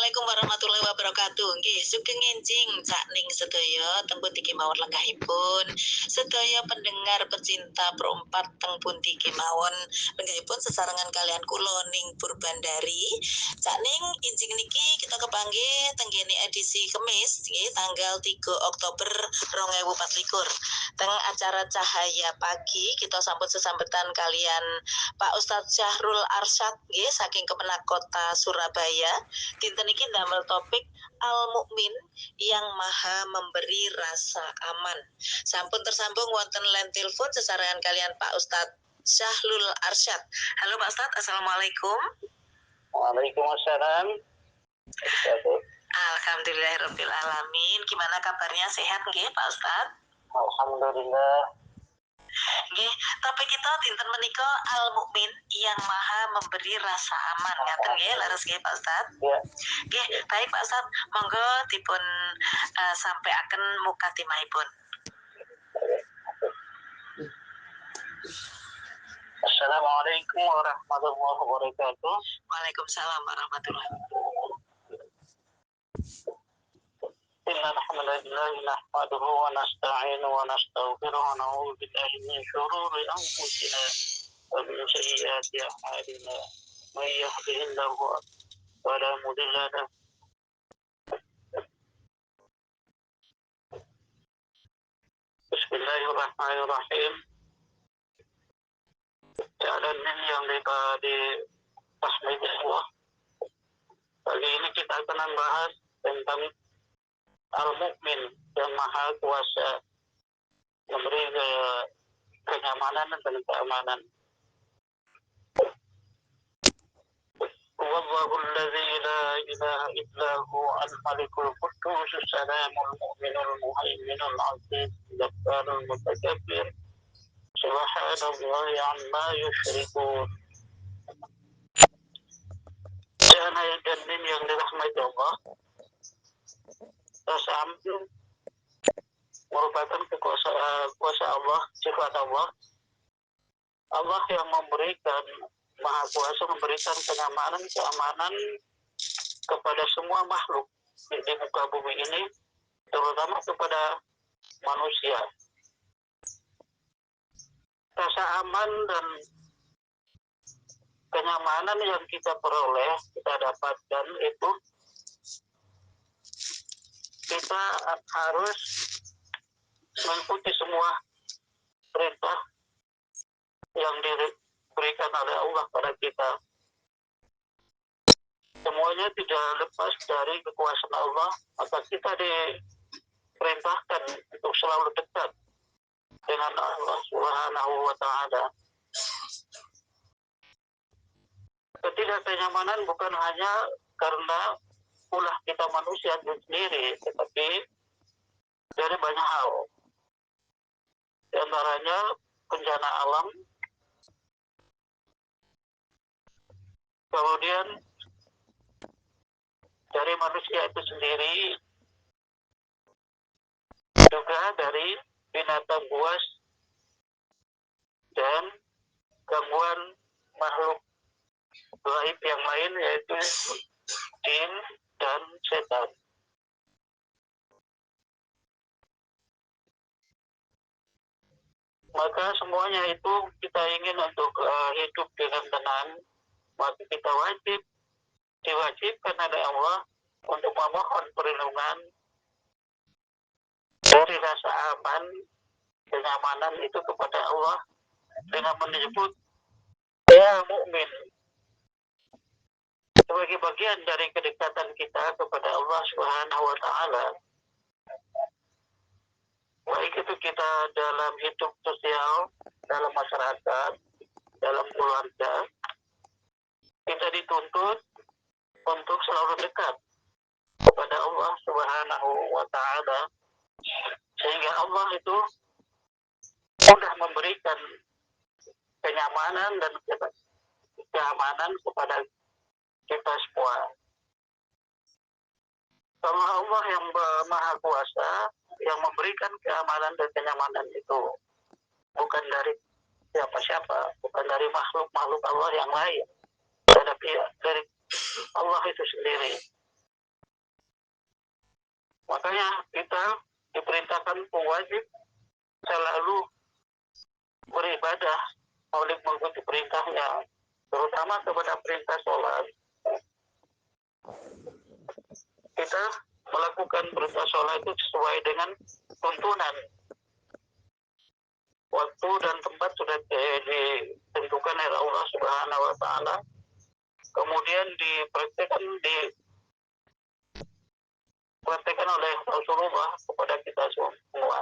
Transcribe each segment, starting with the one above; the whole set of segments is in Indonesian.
Assalamualaikum warahmatullahi wabarakatuh. Nggih, sugeng enjing Cak Ning sedaya teng pundi kemawon lenggahipun. Sedaya pendengar pecinta perompat teng pundi kemawon lenggahipun sesarengan kalian kula Ning Purbandari. Cak Ning enjing niki kita kepanggih teng kene edisi Kemis nggih tanggal 3 Oktober 2024. Teng acara Cahaya Pagi kita sambut sesambetan kalian Pak Ustadz Syahrul Arsyad nggih saking Kemenak Kota Surabaya. Dinten iki damel topik Al-Mukmin yang Maha Memberi Rasa Aman. Sampun tersambung wonten line telepon sesarengan kalian Pak Ustadz Syahrul Arsyad. Halo Pak Ustadz, Assalamualaikum. Waalaikumsalam. Alhamdulillahirabbil alamin. Gimana kabarnya, sehat nggih Pak Ustadz? Alhamdulillah. Nggih, topik kita dinten menika Al-Mukmin yang Maha Memberi Rasa Aman. Ngaten nggih, leres nggih Pak Ustadz? Ya. Nggih, baik Pak Ustadz, monggo dipun sampaiaken mukaddimahipun. Assalamualaikum warahmatullahi wabarakatuh. Waalaikumsalam warahmatullahi wabarakatuh. Innal hamdalillah nahmaduhu wa nasta'inuhu wa nastaghfiruhu wa na'udzu billahi min shururi anfusina wa min sayyiati a'malina. May yahdihillahu fala mudilla lahu. Bismillahirrahmanirrahim. Jalan yang dipahami Allah. Kali ini kita akan membahas tentang Al-Mukmin yang Maha Kuasa, memberi kenyamanan dan keamanan. Wallahu alladzi la ilaha illa huwa al-malikul quddus salamul mu'minul muhaiminul aziz jabbarul mutakabbir subhanallahi amma yusyrikun. Dan yang dirahmati Allah, rasa aman merupakan kuasa Allah, sifat Allah. Allah yang memberikan, Maha Kuasa memberikan kenyamanan, keamanan kepada semua makhluk di muka bumi ini, terutama kepada manusia. Rasa aman dan kenyamanan yang kita peroleh, kita dapatkan itu, kita harus mengikuti semua perintah yang diberikan oleh Allah pada kita. Semuanya tidak lepas dari kekuasaan Allah, maka kita diperintahkan untuk selalu dekat dengan Allah Subhanahu wa Ta'ala. Ketidakkenyamanan bukan hanya karena ulah kita manusia sendiri, tetapi dari banyak hal. Di antaranya bencana alam, kemudian dari manusia itu sendiri, juga dari binatang buas dan gangguan makhluk gaib yang lain, yaitu jin dan setan. Maka semuanya itu kita ingin untuk hidup dengan tenang, maka kita diwajibkan oleh Allah untuk memohon perlindungan dari rasa aman, kenyamanan itu kepada Allah dengan menyebut ya mukmin, sebagai bagian dari kedekatan kita kepada Allah Subhanahu wa Ta'ala. Baik itu kita dalam hidup sosial, dalam masyarakat, dalam keluarga, kita dituntut untuk selalu dekat kepada Allah Subhanahu wa Ta'ala, sehingga Allah itu sudah memberikan kenyamanan dan keamanan kepada kita semua. Kalau Allah yang Maha Kuasa yang memberikan keamanan dan kenyamanan itu bukan dari siapa-siapa, bukan dari makhluk-makhluk Allah yang lain, tetapi dari Allah itu sendiri. Makanya kita diperintahkan wajib selalu beribadah, mengikuti perintahnya, terutama kepada perintah sholat. Kita melakukan perintah sholat itu sesuai dengan tuntunan. Waktu dan tempat sudah ditentukan oleh Allah Subhanahu wa Ta'ala. Kemudian dipraktekkan oleh Rasulullah kepada kita semua.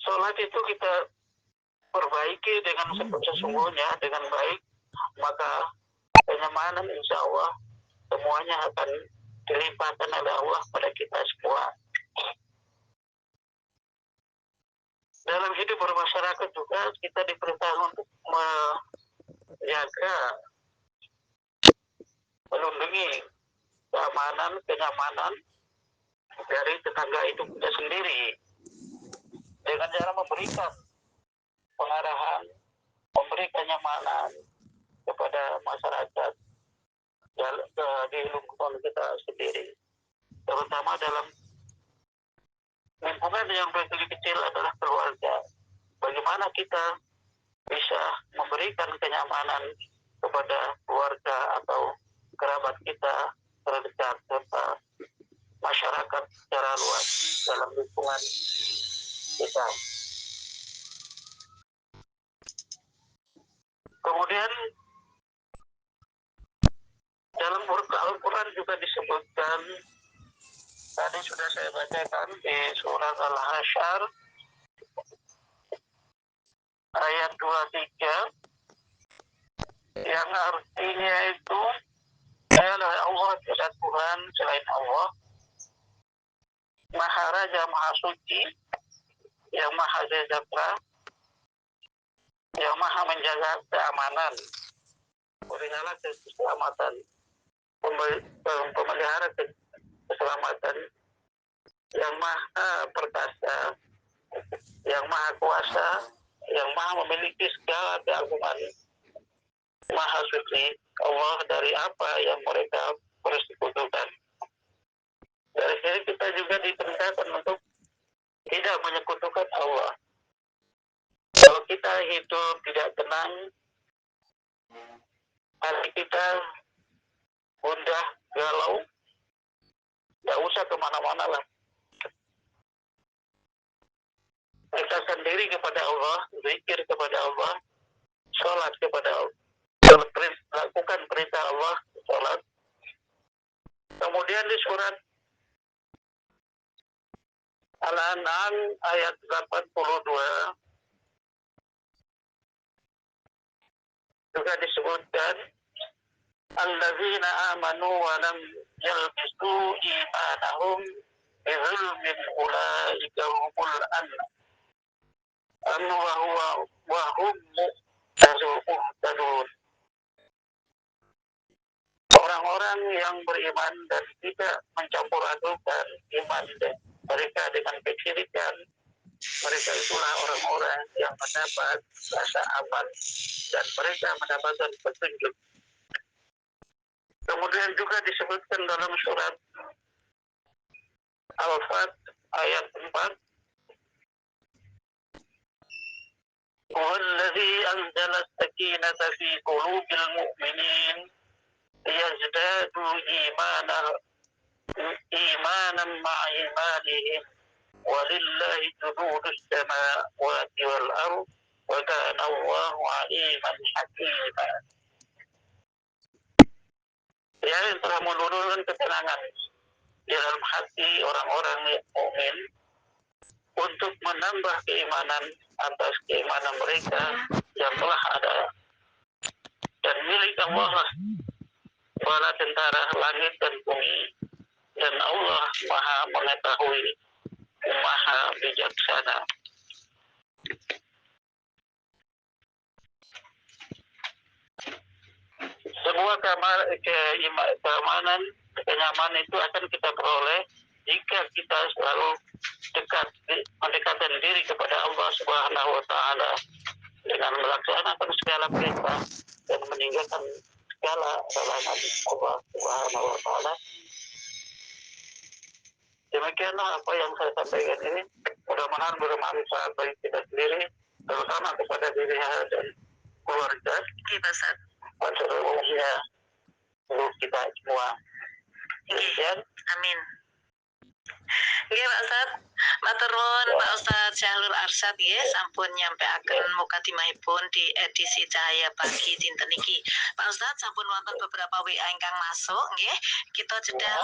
Sholat itu kita perbaiki dengan sesungguhnya, dengan baik, maka kenyamanan insya Allah semuanya akan dilimpahkan oleh Allah pada kita semua. Dalam hidup bermasyarakat juga kita diperintahkan untuk menjaga, melindungi kenyamanan dari tetangga hidup kita sendiri dengan cara memberikan pengarahan, memberi kenyamanan kepada masyarakat di lingkungan kita sendiri, terutama dalam lingkungan yang paling kecil adalah keluarga. Bagaimana kita bisa memberikan kenyamanan kepada keluarga atau kerabat kita terdekat serta masyarakat secara luas dalam lingkungan kita. Kemudian dalam Al-Quran juga disebutkan, tadi sudah saya bacakan di surat Al-Hasyr ayat 23, yang artinya itu adalah Allah tidak Tuhan selain Allah, Maha Raja, Maha Suci, yang Maha Sejahtera, yang Maha menjaga keamanan, pelihara keselamatan, pemelihara keselamatan, yang Maha Perkasa, yang Maha Kuasa, yang Maha memiliki segala keagungan, Maha Suci Allah dari apa yang mereka persekutukan. Dari sini kita juga diperintahkan untuk tidak menyekutukan Allah. Kalau kita hidup tidak tenang, hati kita gundah, galau, tidak usah kemana-mana lah. Dekatkan diri kepada Allah, zikir kepada Allah, sholat kepada Allah, lakukan perintah Allah, sholat. Kemudian di surat Al-An'am ayat 82 juga disebutkan, alladzina amanu wa lam yalbisu imanahum bizulmin ulaika humul amnu wa hum muhtadun. Orang-orang yang beriman dan tidak mencampur adukan iman mereka dengan kesyirikan, mereka itulah orang-orang yang mendapat rasa aman dan mereka mendapatkan petunjuk. Kemudian juga disebutkan dalam surat Al-Fat ayat 4, Wallazi anzala as-sakinata fi qulubil mu'minin liyazdadu imanan ma'a imanihim walillahi junudus samawati wal ardh wa kana Allahu 'aliman hakima. Ya, yang telah menurunkan ketenangan di dalam hati orang-orang mukmin untuk menambah keimanan atas keimanan mereka yang telah ada. Dan milik Allah lah bala tentara langit dan bumi, dan Allah Maha mengetahui, Maha bijaksana. Semua keamanan, kenyamanan itu akan kita peroleh jika kita selalu mendekatkan diri kepada Allah Subhanahu wa Ta'ala dengan melaksanakan segala perintah dan meninggalkan segala larangan Allah Subhanahu wa Ta'ala. demikianlah apa yang saya sampaikan ini. Mudah-mudahan bermanfaat bagi kita sendiri, terutama kepada diri dan keluarga. Iya, Pak Ustadz. Seluruhnya seluruh kita semua. Demikian. Amin. Nggih Pak Ustadz, matur nuwun Pak Ustadz Syahrul Arsyad nggih sampun nyampeaken mukadimahipun di edisi Cahaya Pagi dinten iki. Pak Ustadz sampun wonten beberapa WA ingkang masuk nggih. Kita jeda